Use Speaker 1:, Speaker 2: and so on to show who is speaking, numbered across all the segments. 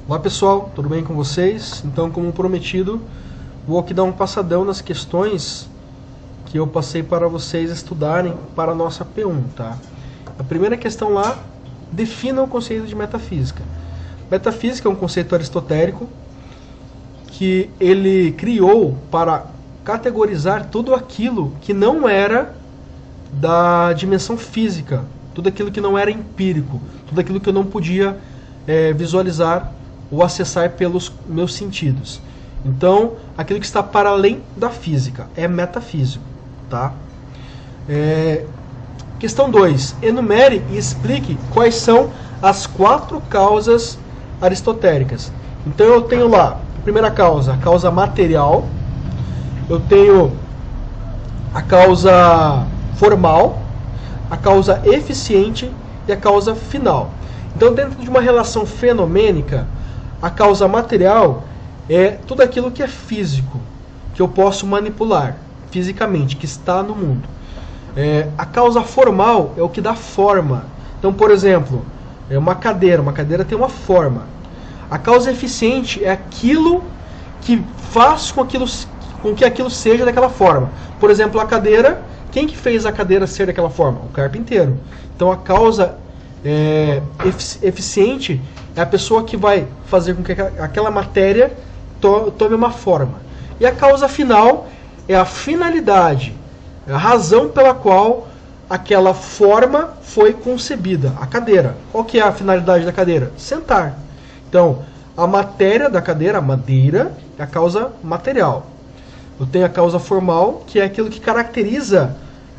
Speaker 1: Olá pessoal, tudo bem com vocês? Então, como prometido, vou aqui dar um passadão nas questões que eu passei para vocês estudarem para a nossa P1, tá? A primeira questão lá, defina o conceito de metafísica. Metafísica é um conceito aristotélico que ele criou para categorizar tudo aquilo que não era da dimensão física, tudo aquilo que não era empírico, tudo aquilo que eu não podia visualizar ou acessar pelos meus sentidos. Então, aquilo que está para além da física é metafísico, tá? Questão 2. Enumere e explique quais são as 4 causas aristotélicas. Então, eu tenho lá, a primeira causa, a causa material. Eu tenho a causa formal, a causa eficiente e a causa final. Então, dentro de uma relação fenomênica, a causa material é tudo aquilo que é físico, que eu posso manipular fisicamente, que está no mundo. A causa formal é o que dá forma. Então, por exemplo, uma cadeira tem uma forma. A causa eficiente é aquilo que faz com que aquilo seja daquela forma. Por exemplo, a cadeira, quem que fez a cadeira ser daquela forma? O carpinteiro. Então, a causa eficiente é a pessoa que vai fazer com que aquela matéria tome uma forma. E a causa final é a finalidade, a razão pela qual aquela forma foi concebida, a cadeira. Qual que é a finalidade da cadeira? Sentar. Então, a matéria da cadeira, a madeira, é a causa material. Eu tenho a causa formal, que é aquilo que caracteriza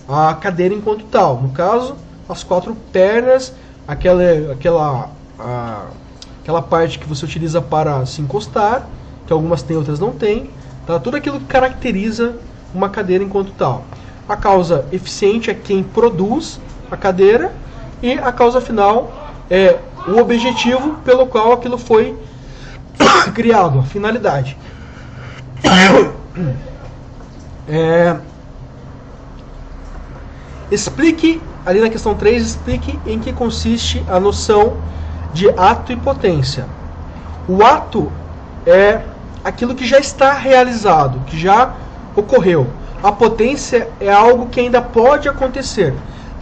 Speaker 1: a cadeira enquanto tal. No caso, as 4 pernas, aquela parte que você utiliza para se encostar, que algumas têm, outras não têm, tá? Tudo aquilo que caracteriza uma cadeira enquanto tal. A causa eficiente é quem produz a cadeira, e a causa final é o objetivo pelo qual aquilo foi criado, a finalidade. Explique, ali na questão 3, explique em que consiste a noção de ato e potência. O ato é aquilo que já está realizado, que já ocorreu. A potência é algo que ainda pode acontecer.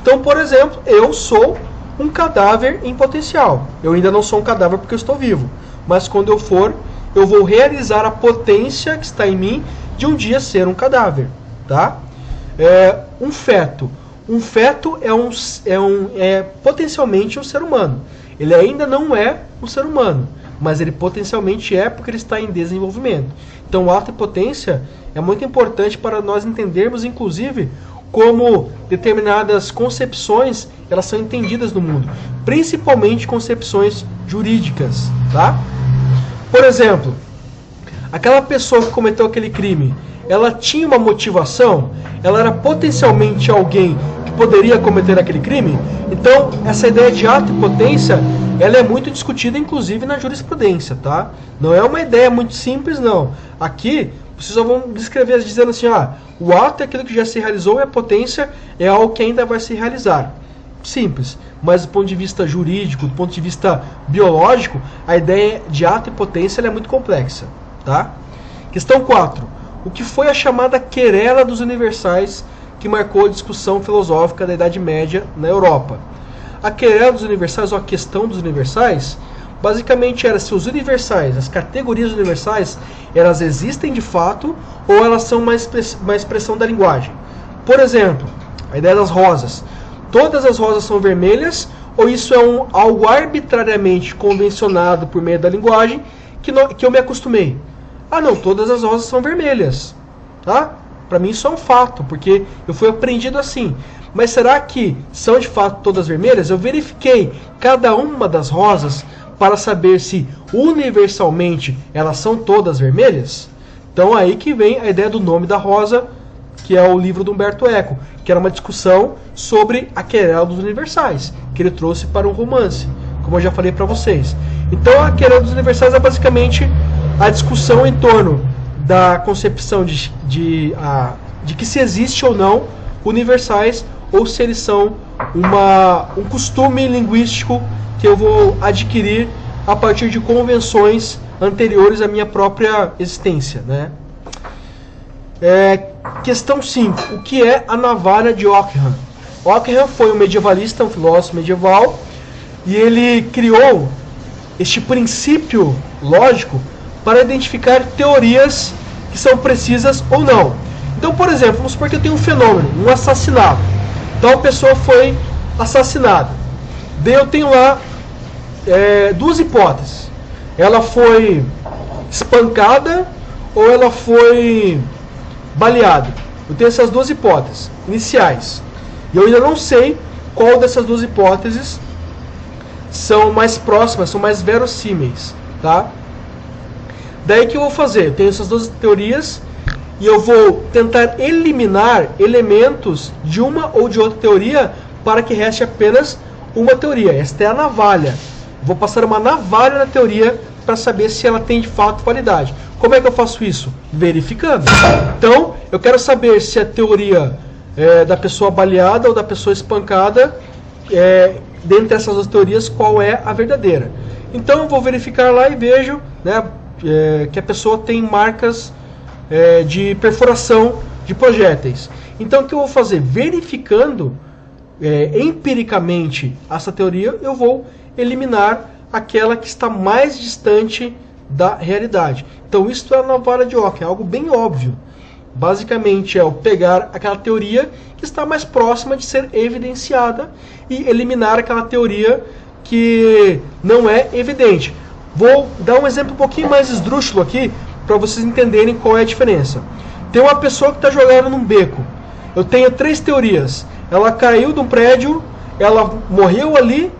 Speaker 1: Então, por exemplo, eu sou um cadáver em potencial. Eu ainda não sou um cadáver porque eu estou vivo. Mas quando eu for, eu vou realizar a potência que está em mim de um dia ser um cadáver. Tá? Um feto. Um feto é potencialmente um ser humano. Ele ainda não é um ser humano, mas ele potencialmente é porque ele está em desenvolvimento. Então, o ato e potência é muito importante para nós entendermos, inclusive, como determinadas concepções elas são entendidas no mundo, principalmente concepções jurídicas, tá? Por exemplo, aquela pessoa que cometeu aquele crime, ela tinha uma motivação? Ela era potencialmente alguém que poderia cometer aquele crime? Então, essa ideia de ato e potência, ela é muito discutida, inclusive, na jurisprudência, tá? Não é uma ideia muito simples, não. Aqui, vocês só vão descrever dizendo assim, o ato é aquilo que já se realizou e a potência é algo que ainda vai se realizar. Simples. Mas do ponto de vista jurídico, do ponto de vista biológico, a ideia de ato e potência ela é muito complexa, tá? Questão 4. O que foi a chamada querela dos universais que marcou a discussão filosófica da Idade Média na Europa? A querela dos universais, ou a questão dos universais, basicamente era se os universais, as categorias universais, elas existem de fato ou elas são uma expressão da linguagem. Por exemplo, a ideia das rosas. Todas as rosas são vermelhas ou isso é algo arbitrariamente convencionado por meio da linguagem que eu me acostumei? Não, todas as rosas são vermelhas. Tá? Para mim isso é um fato, porque eu fui aprendido assim. Mas será que são de fato todas vermelhas? Eu verifiquei cada uma das rosas para saber se universalmente elas são todas vermelhas? Então aí que vem a ideia do nome da rosa, que é o livro do Humberto Eco, que era uma discussão sobre a querela dos universais, que ele trouxe para um romance, como eu já falei para vocês. Então a querela dos universais é basicamente a discussão em torno da concepção de que se existe ou não universais, ou se eles são um costume linguístico que eu vou adquirir a partir de convenções anteriores à minha própria existência, né? Questão 5. O que é a navalha de Ockham? Ockham foi um medievalista, um filósofo medieval, e ele criou este princípio lógico para identificar teorias que são precisas ou não. Então, por exemplo, vamos supor que eu tenho um fenômeno, um assassinato. Então a pessoa foi assassinada. Daí eu tenho lá duas hipóteses. Ela foi espancada ou ela foi baleada. Eu tenho essas duas hipóteses iniciais. E eu ainda não sei qual dessas duas hipóteses são mais próximas, são mais verossímeis, tá? Daí que eu vou fazer? Eu tenho essas duas teorias e eu vou tentar eliminar elementos de uma ou de outra teoria para que reste apenas uma teoria. Esta é a navalha. Vou passar uma navalha na teoria para saber se ela tem de fato validade. Como é que eu faço isso? Verificando. Então, eu quero saber se a teoria da pessoa baleada ou da pessoa espancada, dentre essas duas teorias, qual é a verdadeira. Então, eu vou verificar lá e vejo, né, que a pessoa tem marcas de perfuração de projéteis. Então, o que eu vou fazer? Verificando empiricamente essa teoria, eu vou eliminar aquela que está mais distante da realidade. Então, isso é a navalha de Ockham, é algo bem óbvio. Basicamente, é eu pegar aquela teoria que está mais próxima de ser evidenciada e eliminar aquela teoria que não é evidente. Vou dar um exemplo um pouquinho mais esdrúxulo aqui, para vocês entenderem qual é a diferença. Tem uma pessoa que está jogando num beco. Eu tenho três teorias. Ela caiu de um prédio, ela morreu ali,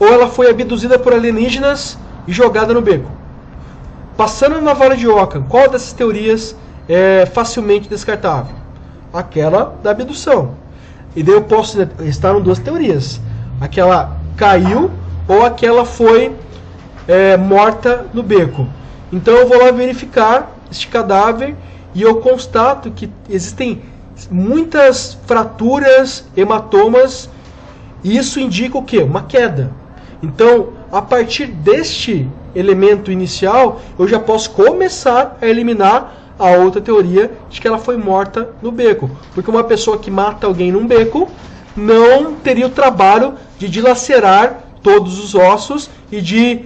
Speaker 1: ou ela foi abduzida por alienígenas e jogada no beco. Passando na navalha de Ockham, qual dessas teorias é facilmente descartável? Aquela da abdução. E daí eu posso estar em duas teorias. Aquela caiu ou aquela foi morta no beco. Então eu vou lá verificar este cadáver e eu constato que existem muitas fraturas, hematomas, e isso indica o quê? Uma queda. Então, a partir deste elemento inicial, eu já posso começar a eliminar a outra teoria de que ela foi morta no beco. Porque uma pessoa que mata alguém num beco não teria o trabalho de dilacerar todos os ossos e de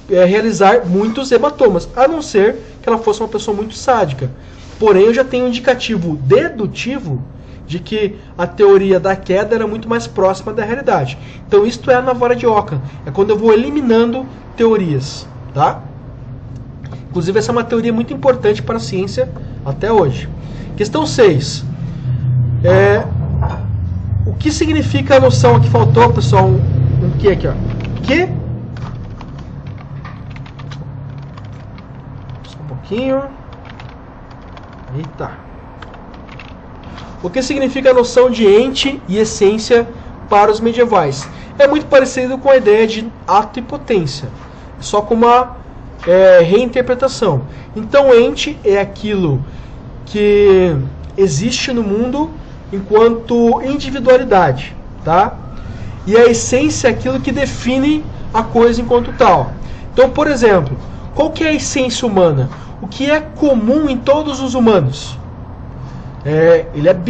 Speaker 1: realizar muitos hematomas, a não ser que ela fosse uma pessoa muito sádica. Porém, eu já tenho um indicativo dedutivo de que a teoria da queda era muito mais próxima da realidade. Então, isto é a navalha de Ockham. É quando eu vou eliminando teorias, tá? Inclusive, essa é uma teoria muito importante para a ciência até hoje. Questão 6. O que significa a noção que faltou, pessoal? Um que aqui, ó. Que? Só um pouquinho. Eita. O que significa a noção de ente e essência para os medievais? É muito parecido com a ideia de ato e potência, só com uma reinterpretação. Então, ente é aquilo que existe no mundo enquanto individualidade, tá? E a essência é aquilo que define a coisa enquanto tal. Então, por exemplo, qual que é a essência humana? O que é comum em todos os humanos?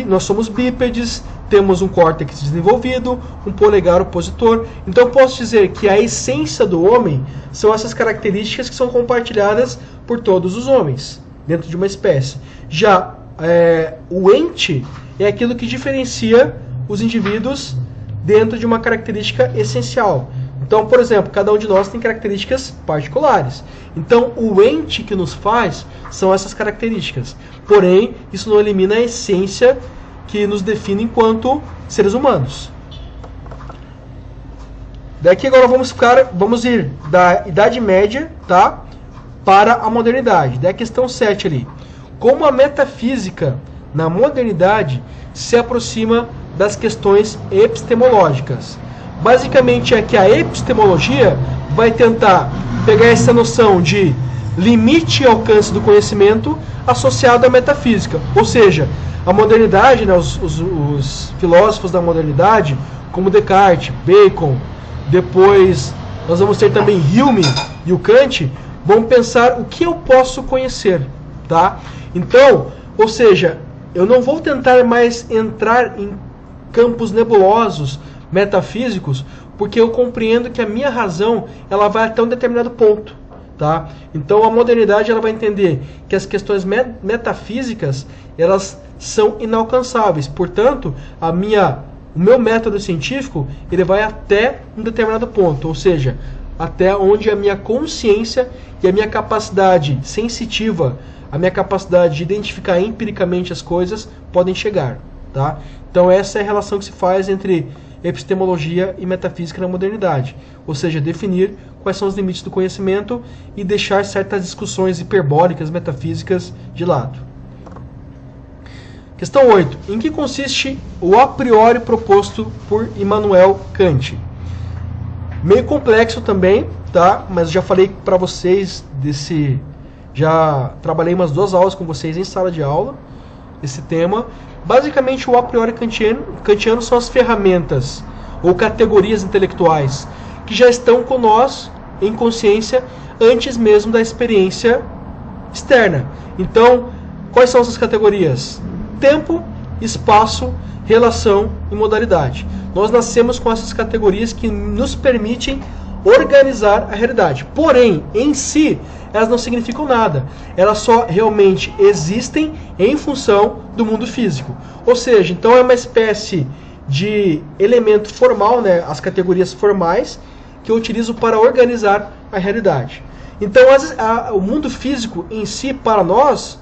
Speaker 1: Nós somos bípedes, temos um córtex desenvolvido, um polegar opositor. Então posso dizer que a essência do homem são essas características que são compartilhadas por todos os homens, dentro de uma espécie. Já o ente é aquilo que diferencia os indivíduos dentro de uma característica essencial. Então, por exemplo, cada um de nós tem características particulares. Então, o ente que nos faz são essas características. Porém, isso não elimina a essência que nos define enquanto seres humanos. Daqui agora vamos ir da Idade Média, tá, para a modernidade. Daí a questão 7 ali. Como a metafísica na modernidade se aproxima das questões epistemológicas? Basicamente é que a epistemologia vai tentar pegar essa noção de limite e alcance do conhecimento associado à metafísica. Ou seja, a modernidade, né, os filósofos da modernidade, como Descartes, Bacon, depois nós vamos ter também Hume e o Kant, vão pensar o que eu posso conhecer, tá? Então, ou seja, eu não vou tentar mais entrar em campos nebulosos, metafísicos, porque eu compreendo que a minha razão ela vai até um determinado ponto, tá? Então a modernidade ela vai entender que as questões metafísicas elas são inalcançáveis. Portanto, o meu método científico ele vai até um determinado ponto, ou seja, até onde a minha consciência e a minha capacidade sensitiva, a minha capacidade de identificar empiricamente as coisas podem chegar, tá? Então essa é a relação que se faz entre epistemologia e metafísica na modernidade, ou seja, definir quais são os limites do conhecimento e deixar certas discussões hiperbólicas metafísicas de lado. Questão 8. Em que consiste o a priori proposto por Immanuel Kant? Meio complexo também, tá? Mas já falei para vocês já trabalhei umas 2 aulas com vocês em sala de aula esse tema. Basicamente, o a priori kantiano são as ferramentas ou categorias intelectuais que já estão com nós em consciência antes mesmo da experiência externa. Então, quais são essas categorias? Tempo, espaço, relação e modalidade. Nós nascemos com essas categorias que nos permitem organizar a realidade. Porém, em si, elas não significam nada. Elas só realmente existem em função do mundo físico. Ou seja, então é uma espécie de elemento formal, né, as categorias formais, que eu utilizo para organizar a realidade. Então, o mundo físico em si, para nós,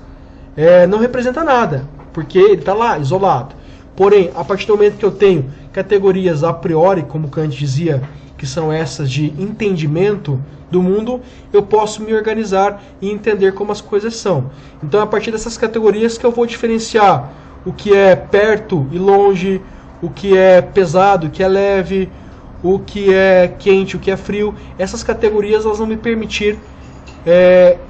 Speaker 1: não representa nada, porque ele está lá, isolado. Porém, a partir do momento que eu tenho categorias a priori, como Kant dizia, que são essas de entendimento do mundo, eu posso me organizar e entender como as coisas são. Então é a partir dessas categorias que eu vou diferenciar o que é perto e longe, o que é pesado, o que é leve, o que é quente, o que é frio. Essas categorias elas vão me permitir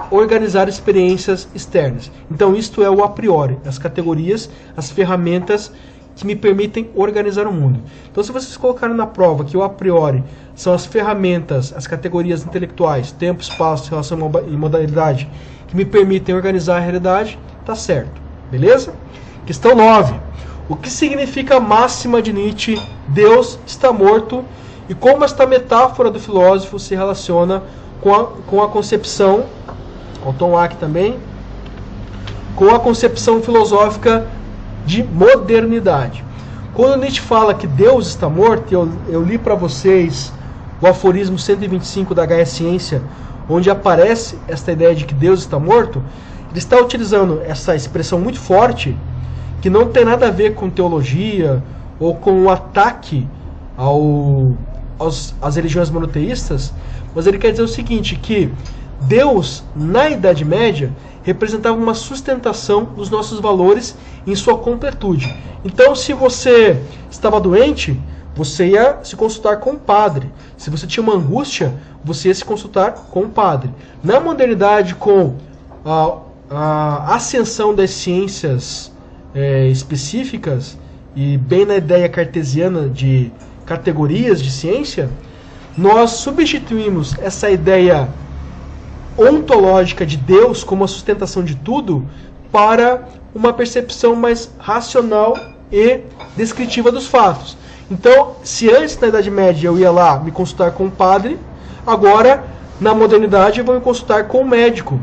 Speaker 1: organizar experiências externas. Então isto é o a priori, as categorias, as ferramentas que me permitem organizar o mundo. Então, se vocês colocarem na prova que o a priori são as ferramentas, as categorias intelectuais, tempo, espaço, relação e modalidade, que me permitem organizar a realidade, tá certo. Beleza? Questão 9. O que significa a máxima de Nietzsche, Deus está morto, e como esta metáfora do filósofo se relaciona com a concepção, o Tom Ack também, com a concepção filosófica de modernidade. Quando Nietzsche fala que Deus está morto, eu li para vocês o aforismo 125 da Gaia Ciência, onde aparece esta ideia de que Deus está morto. Ele está utilizando essa expressão muito forte, que não tem nada a ver com teologia ou com um ataque às religiões monoteístas, mas ele quer dizer o seguinte, que Deus, na Idade Média, representava uma sustentação dos nossos valores em sua completude. Então, se você estava doente, você ia se consultar com o padre. Se você tinha uma angústia, você ia se consultar com o padre. Na modernidade, com a ascensão das ciências específicas, e bem na ideia cartesiana de categorias de ciência, nós substituímos essa ideia ontológica de Deus como a sustentação de tudo para uma percepção mais racional e descritiva dos fatos. Então, se antes na Idade Média eu ia lá me consultar com um padre, agora na modernidade eu vou me consultar com um médico,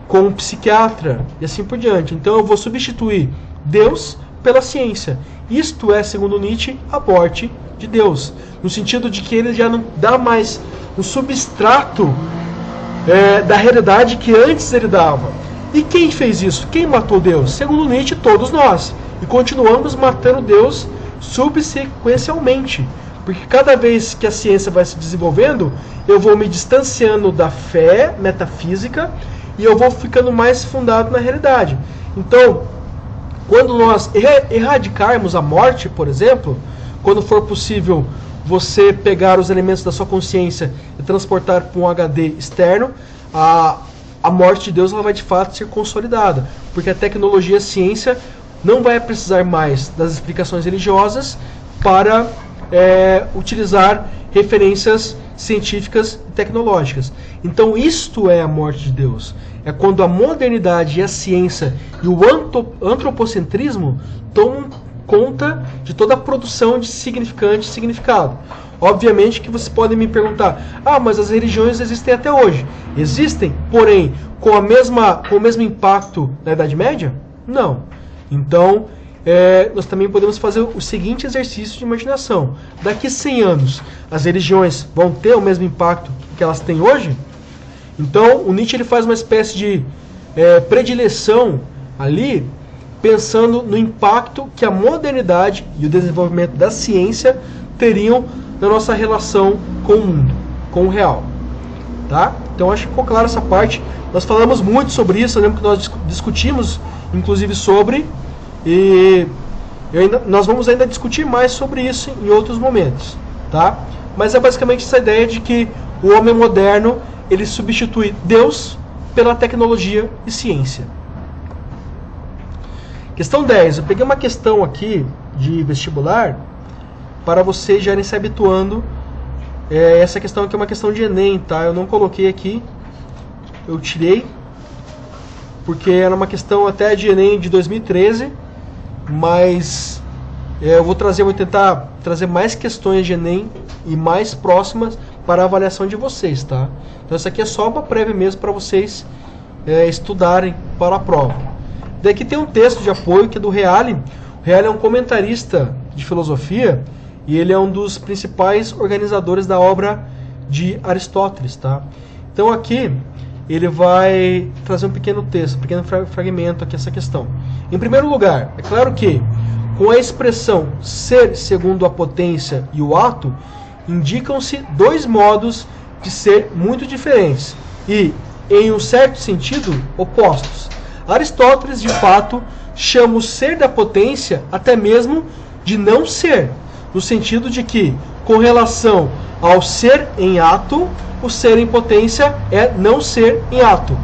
Speaker 1: com um psiquiatra e assim por diante. Então eu vou substituir Deus pela ciência. Isto é, segundo Nietzsche, a morte de Deus, no sentido de que ele já não dá mais um substrato da realidade que antes ele dava. E quem fez isso? Quem matou Deus? Segundo Nietzsche, todos nós. E continuamos matando Deus subsequencialmente. Porque cada vez que a ciência vai se desenvolvendo, eu vou me distanciando da fé metafísica e eu vou ficando mais fundado na realidade. Então, quando nós erradicarmos a morte, por exemplo, quando for possível você pegar os elementos da sua consciência e transportar para um HD externo, a morte de Deus ela vai de fato ser consolidada, porque a tecnologia, a ciência, não vai precisar mais das explicações religiosas para utilizar referências científicas e tecnológicas. Então isto é a morte de Deus. É quando a modernidade e a ciência e o antropocentrismo tomam conta de toda a produção de significante e significado. Obviamente que vocês podem me perguntar, mas as religiões existem até hoje. Existem, porém, com o mesmo impacto na Idade Média? Não. Então, nós também podemos fazer o seguinte exercício de imaginação. Daqui 100 anos, as religiões vão ter o mesmo impacto que elas têm hoje? Então, o Nietzsche ele faz uma espécie de predileção ali, pensando no impacto que a modernidade e o desenvolvimento da ciência teriam na nossa relação com o mundo, com o real. Tá? Então, acho que ficou claro essa parte. Nós falamos muito sobre isso, eu lembro que nós discutimos, inclusive, sobre... E nós vamos ainda discutir mais sobre isso em outros momentos, tá? Mas é basicamente essa ideia de que o homem moderno ele substitui Deus pela tecnologia e ciência. Questão 10. Eu peguei uma questão aqui de vestibular para vocês já irem se habituando. Essa questão aqui é uma questão de Enem, tá? Eu não coloquei aqui, eu tirei, porque era uma questão até de Enem de 2013. Mas eu vou tentar trazer mais questões de Enem e mais próximas para a avaliação de vocês, tá? Então essa aqui é só uma prévia mesmo para vocês estudarem para a prova. Daqui tem um texto de apoio que é do Reale. O Reale é um comentarista de filosofia e ele é um dos principais organizadores da obra de Aristóteles, tá? Então aqui ele vai trazer um pequeno texto, um pequeno fragmento aqui essa questão. Em primeiro lugar, é claro que com a expressão ser segundo a potência e o ato, indicam-se dois modos de ser muito diferentes e, em um certo sentido, opostos. Aristóteles, de fato, chama o ser da potência até mesmo de não ser, no sentido de que, com relação ao ser em ato, o ser em potência é não ser em ato.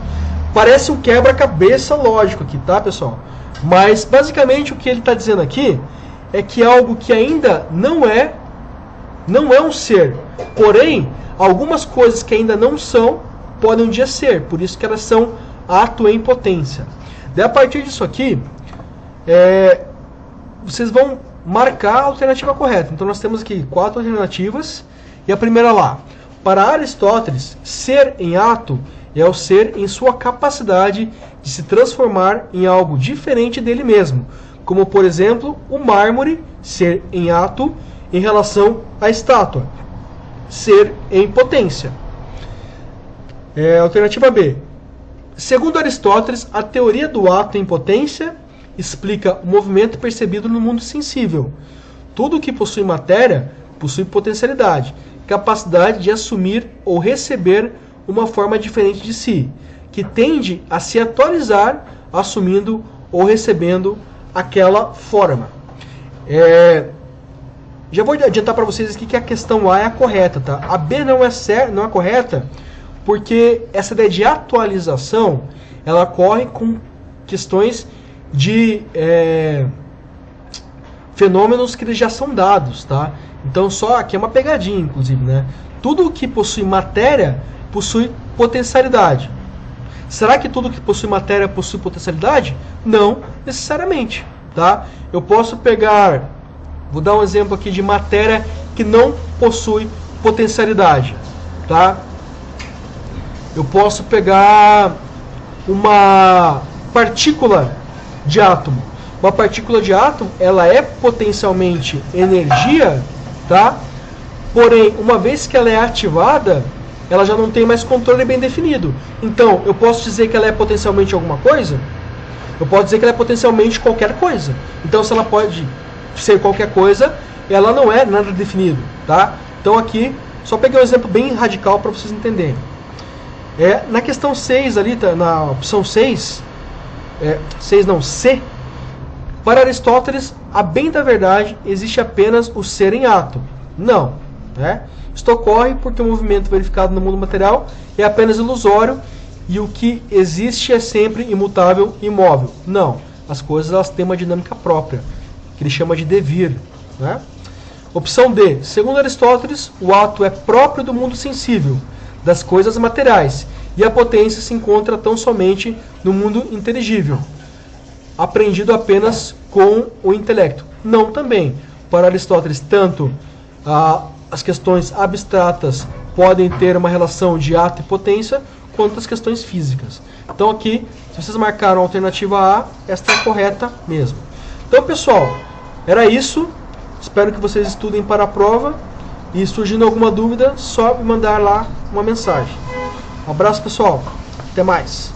Speaker 1: Parece um quebra-cabeça lógico aqui, tá, pessoal? Mas, basicamente, o que ele está dizendo aqui é que algo que ainda não é um ser. Porém, algumas coisas que ainda não são, podem um dia ser. Por isso que elas são ato em potência. Daí, a partir disso aqui, vocês vão marcar a alternativa correta. Então, nós temos aqui 4 alternativas. E a primeira lá. Para Aristóteles, ser em ato é o ser em sua capacidade de se transformar em algo diferente dele mesmo, como, por exemplo, o mármore ser em ato em relação à estátua, ser em potência. Alternativa B. Segundo Aristóteles, a teoria do ato em potência explica o movimento percebido no mundo sensível. Tudo que possui matéria possui potencialidade, capacidade de assumir ou receber uma forma diferente de si, que tende a se atualizar assumindo ou recebendo aquela forma. Já vou adiantar para vocês aqui que a questão A é a correta, tá? A B não é correta porque essa ideia de atualização ela ocorre com questões de fenômenos que eles já são dados, tá? Então só aqui é uma pegadinha, inclusive, né? Tudo que possui matéria possui potencialidade. Será que tudo que possui matéria possui potencialidade? Não necessariamente, tá? Eu posso pegar, vou dar um exemplo aqui de matéria que não possui potencialidade, tá? Eu posso pegar uma partícula de átomo. Uma partícula de átomo, ela é potencialmente energia, tá? Porém, uma vez que ela é ativada, ela já não tem mais controle bem definido. Então, eu posso dizer que ela é potencialmente alguma coisa? Eu posso dizer que ela é potencialmente qualquer coisa. Então, se ela pode ser qualquer coisa, ela não é nada definido, tá? Então, aqui, só peguei um exemplo bem radical para vocês entenderem. Na questão 6 ali, tá, na opção 6, C, para Aristóteles, a bem da verdade, existe apenas o ser em ato. Não, né? Isto ocorre porque o movimento verificado no mundo material é apenas ilusório e o que existe é sempre imutável e imóvel. Não, as coisas elas têm uma dinâmica própria, que ele chama de devir, né? Opção D. Segundo Aristóteles, o ato é próprio do mundo sensível, das coisas materiais, e a potência se encontra tão somente no mundo inteligível, aprendido apenas com o intelecto. Não também. Para Aristóteles, tanto as questões abstratas podem ter uma relação de ato e potência, quanto as questões físicas. Então aqui, se vocês marcaram a alternativa A, esta é a correta mesmo. Então, pessoal, era isso. Espero que vocês estudem para a prova. E surgindo alguma dúvida, só mandar lá uma mensagem. Um abraço, pessoal. Até mais.